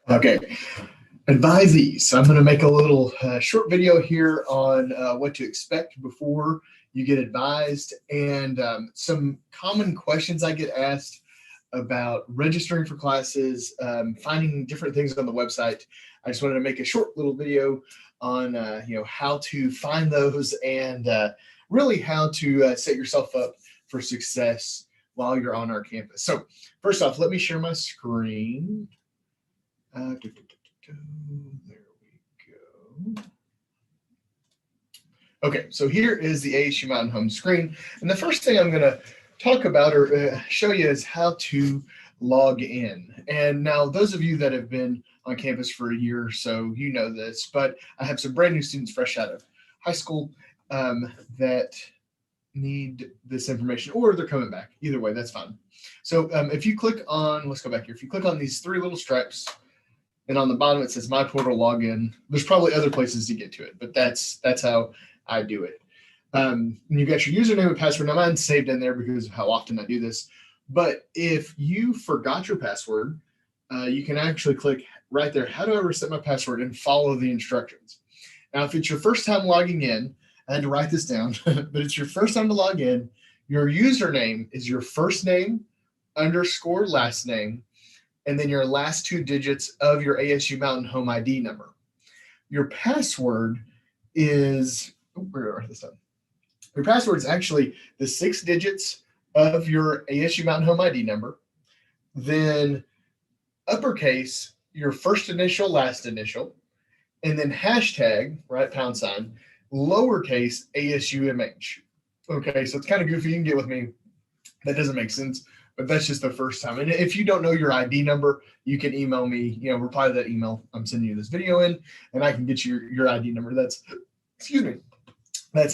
Okay, advisees. I'm going to make a little short video here on what to expect before you get advised and some common questions I get asked about registering for classes, finding different things on the website. I just wanted to make a short little video on how to find those and really how to set yourself up for success while you're on our campus. So first off, let me share my screen. There we go. Okay, so here is the ASU Mountain Home screen. And the first thing I'm going to talk about or show you is how to log in. And now those of you that have been on campus for a year or so, you know this, but I have some brand new students fresh out of high school that need this information, or they're coming back. Either way, that's fine. So if you click on, let's go back here. If you click on these three little stripes, and on the bottom it says My Portal Login. There's probably other places to get to it, but that's how I do it. You got your username and password. Now mine's saved in there because of how often I do this. But if you forgot your password, you can actually click right there, how do I reset my password, and follow the instructions. Now, if it's your first time logging in, I had to write this down, but it's your first time to log in, your username is your first name _ last name, and then your last two digits of your ASU Mountain Home ID number. Your password is, your password is actually the 6 digits of your ASU Mountain Home ID number, then uppercase, your first initial, last initial, and then hashtag, right, #, lowercase ASUMH. Okay, so it's kind of goofy. You can get with me. That doesn't make sense, but that's just the first time. And if you don't know your ID number, you can email me, reply to that email I'm sending you this video in, and I can get you your ID number. That's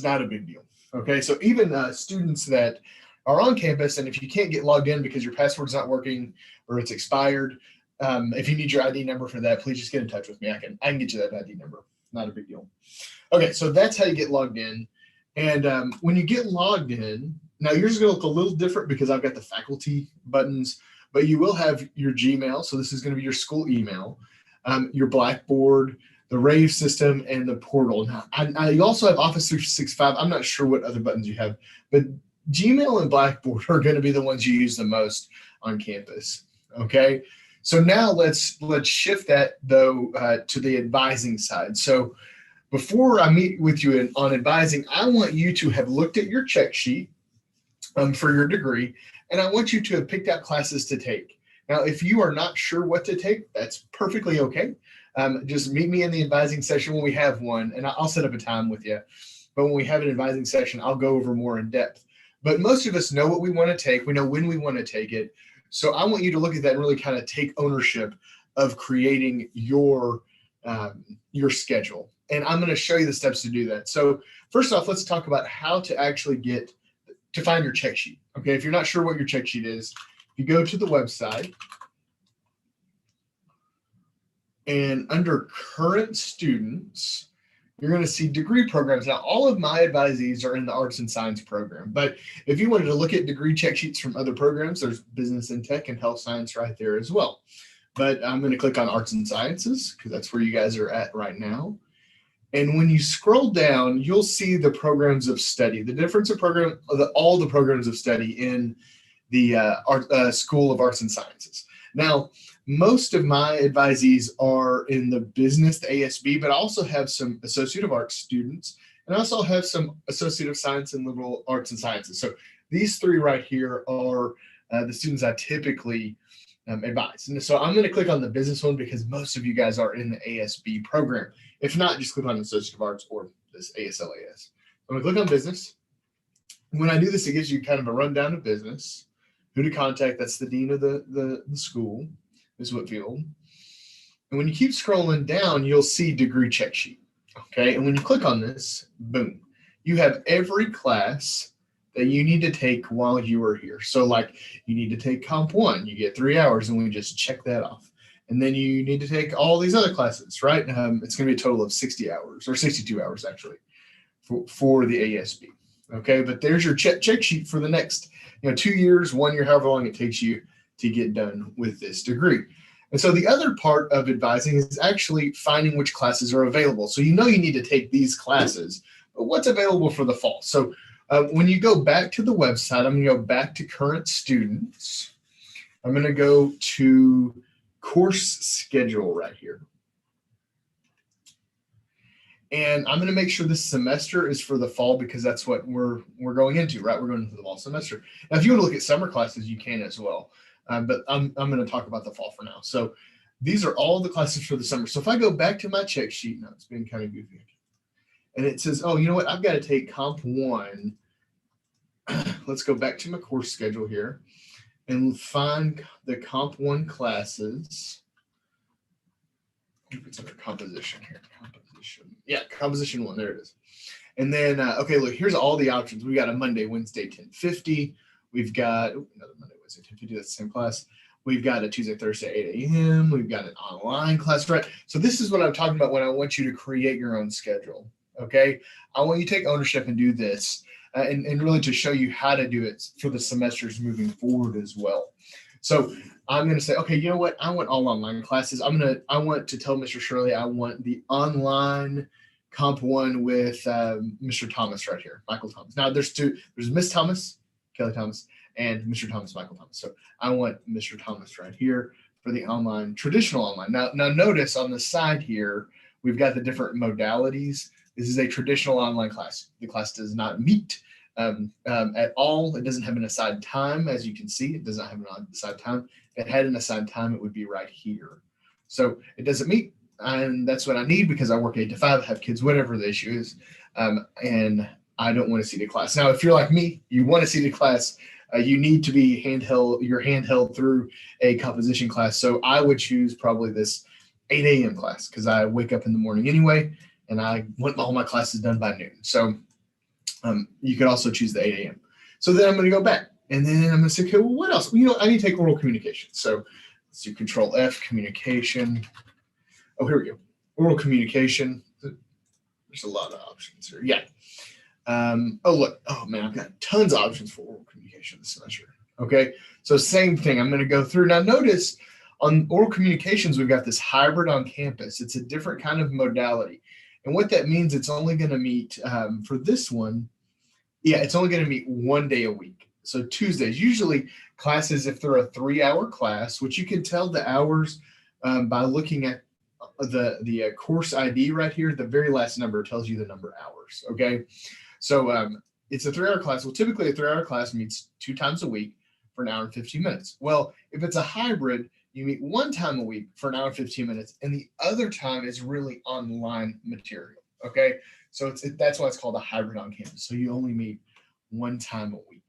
not a big deal. Okay, so even students that are on campus, and if you can't get logged in because your password's not working or it's expired, if you need your ID number for that, please just get in touch with me. I can get you that ID number. Not a big deal. Okay, so that's how you get logged in. And when you get logged in, now yours is going to look a little different because I've got the faculty buttons, but you will have your Gmail. So this is going to be your school email, your Blackboard, the Rave system, and the portal. Now, you also have Office 365. I'm not sure what other buttons you have, but Gmail and Blackboard are going to be the ones you use the most on campus. Okay, so now let's shift that though to the advising side. So before I meet with you on advising, I want you to have looked at your check sheet for your degree, and I want you to have picked out classes to take. Now, if you are not sure what to take, that's perfectly okay. Just meet me in the advising session when we have one, and I'll set up a time with you. But when we have an advising session, I'll go over more in depth. But most of us know what we want to take. We know when we want to take it. So I want you to look at that and really kind of take ownership of creating your schedule. And I'm going to show you the steps to do that. So first off, let's talk about how to actually get to find your check sheet. Okay, if you're not sure what your check sheet is, you go to the website, and under current students, you're going to see degree programs. Now, all of my advisees are in the arts and science program, but if you wanted to look at degree check sheets from other programs, there's business and tech and health science right there as well. But I'm going to click on arts and sciences because that's where you guys are at right now. And when you scroll down, you'll see the programs of study, the difference of all the programs of study in the School of Arts and Sciences. Now, most of my advisees are in the business, the ASB, but I also have some Associate of Arts students, and I also have some Associate of Science and Liberal Arts and Sciences. So these three right here are the students I typically advise. And so I'm going to click on the business one because most of you guys are in the ASB program. If not, just click on Associate of Arts or this ASLAS. I'm going to click on business. When I do this, it gives you kind of a rundown of business, who to contact. That's the dean of the school, Ms. Whitfield. And when you keep scrolling down, you'll see degree check sheet. Okay, and when you click on this, boom, you have every class that you need to take while you are here. So like you need to take Comp 1, you get 3 hours, and we just check that off. And then you need to take all these other classes, right? It's going to be a total of 60 hours or 62 hours actually for the ASB. Okay, but there's your check sheet for the next 2 years, 1 year, however long it takes you to get done with this degree. And so the other part of advising is actually finding which classes are available. So you know you need to take these classes, but what's available for the fall? So when you go back to the website, I'm going to go back to current students. I'm going to go to course schedule right here. And I'm going to make sure this semester is for the fall because that's what we're going into, right? We're going into the fall semester. Now, if you want to look at summer classes, you can as well. But I'm going to talk about the fall for now. So these are all the classes for the summer. So if I go back to my check sheet, now it's been kind of goofy. And it says, oh, you know what? I've got to take Comp 1. Let's go back to my course schedule here and find the Comp 1 classes. It's under composition here. Composition. Yeah, composition 1. There it is. And then, okay, look, here's all the options. We got a Monday, Wednesday, 10:50. We've got another Monday, Wednesday, 10:50. That's the same class. We've got a Tuesday, Thursday, 8 a.m. We've got an online class, right? So this is what I'm talking about when I want you to create your own schedule, okay? I want you to take ownership and do this and really to show you how to do it for the semesters moving forward as well. So I'm going to say, okay, you know what? I want all online classes. I want to tell Mr. Shirley I want the online Comp 1 with Mr. Thomas right here, Michael Thomas. Now there's two. There's Miss Thomas, Kelly Thomas, and Mr. Thomas, Michael Thomas. So I want Mr. Thomas right here for the online, traditional online. Now notice on the side here, we've got the different modalities. This is a traditional online class. The class does not meet at all. It doesn't have an assigned time, as you can see. It does not have an assigned time. If it had an assigned time, it would be right here. So it doesn't meet, and that's what I need because I work 8 to 5, have kids, whatever the issue is, and I don't want to see the class. Now, if you're like me, you want to see the class, you need to be handheld through a composition class. So I would choose probably this 8 a.m. class because I wake up in the morning anyway, and I want all my classes done by noon. So you could also choose the 8 a.m. So then I'm going to go back, and then I'm going to say, okay, well, what else? Well, you know, I need to take oral communication. So let's do Control F, communication. Oh, here we go. Oral communication. There's a lot of options here. Yeah. Oh, look. Oh, man, I've got tons of options for oral communication this semester. Okay. So same thing. I'm going to go through. Now, notice on oral communications, we've got this hybrid on campus. It's a different kind of modality. And what that means, it's only going to meet for this one. Yeah, it's only going to meet one day a week. So Tuesdays, usually classes, if they're a 3-hour class, which you can tell the hours by looking at the course ID right here, the very last number tells you the number of hours. Okay. So it's a 3-hour class. Well, typically a 3-hour class meets 2 times a week for an hour and 15 minutes. Well, if it's a hybrid, you meet 1 time a week for an hour and 15 minutes, and the other time is really online material. Okay. So that's why it's called a hybrid on campus. So you only meet 1 time a week.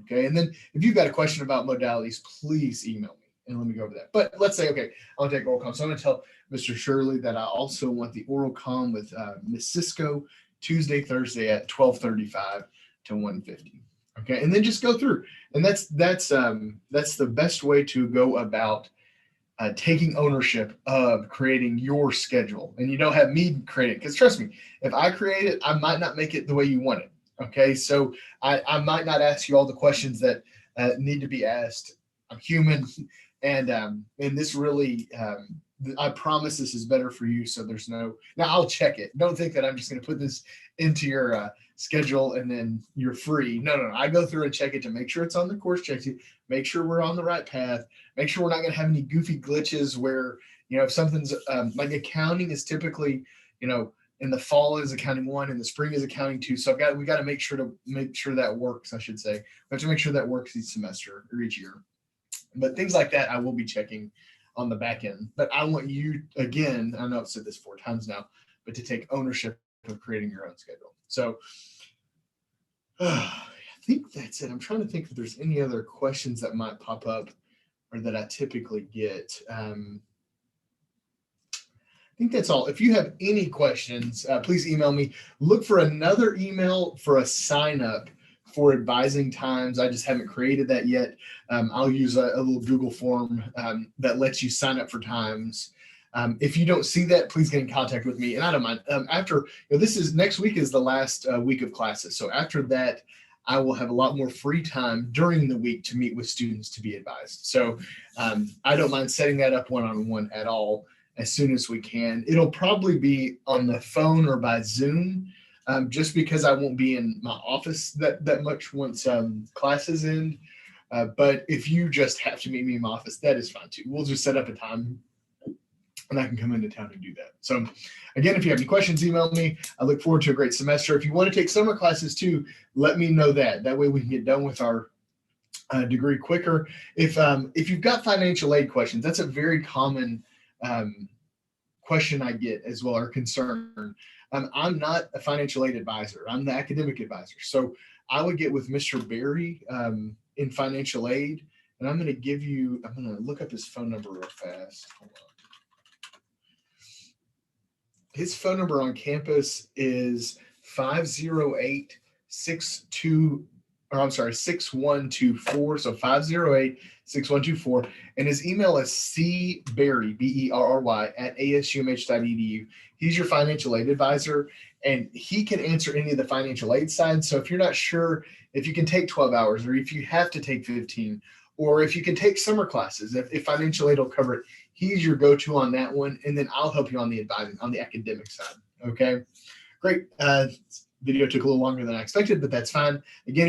Okay. And then if you've got a question about modalities, please email me and let me go over that. But let's say, okay, I'll take oral comm. So I'm going to tell Mr. Shirley that I also want the oral comm with Miss Cisco Tuesday, Thursday at 12:35 to 1:50. Okay. And then just go through. And that's the best way to go about taking ownership of creating your schedule. And you don't have me create it, because trust me, if I create it, I might not make it the way you want it. Okay, so I might not ask you all the questions that need to be asked. I'm human, and this really, I promise this is better for you. So there's no, now I'll check it. Don't think that I'm just going to put this into your schedule and then you're free. No. I go through and check it to make sure it's on the course check sheet, make sure we're on the right path, make sure we're not going to have any goofy glitches where, if something's like accounting is typically, in the fall is accounting 1, in the spring is accounting 2. So we got to make sure that works. I should say we have to make sure that works each semester or each year. But things like that, I will be checking on the back end. But I want you, again, I know I've said this 4 times now, but to take ownership of creating your own schedule. So I think that's it. I'm trying to think if there's any other questions that might pop up or that I typically get. I think that's all. If you have any questions, please email me. Look for another email for a sign up for advising times. I just haven't created that yet. I'll use a little Google form that lets you sign up for times. If you don't see that, please get in contact with me. And I don't mind. After this is next week is the last week of classes. So after that, I will have a lot more free time during the week to meet with students to be advised. So I don't mind setting that up one-on-one at all as soon as we can. It'll probably be on the phone or by Zoom, just because I won't be in my office that much once classes end. But if you just have to meet me in my office, that is fine too. We'll just set up a time and I can come into town and do that. So again, if you have any questions, email me. I look forward to a great semester. If you want to take summer classes too, let me know that. That way we can get done with our degree quicker. If you've got financial aid questions, that's a very common question I get as well, or concern. I'm not a financial aid advisor. I'm the academic advisor. So I would get with Mr. Berry in financial aid, and I'm going to look up his phone number real fast. Hold on. His phone number on campus is 6124. So 508-6124. And his email is cberry, BERRY, at asumh.edu. He's your financial aid advisor, and he can answer any of the financial aid side. So if you're not sure if you can take 12 hours or if you have to take 15, or if you can take summer classes, if financial aid will cover it, he's your go-to on that one. And then I'll help you on the advising, on the academic side. Okay, great. Video took a little longer than I expected, but that's fine. Again, if you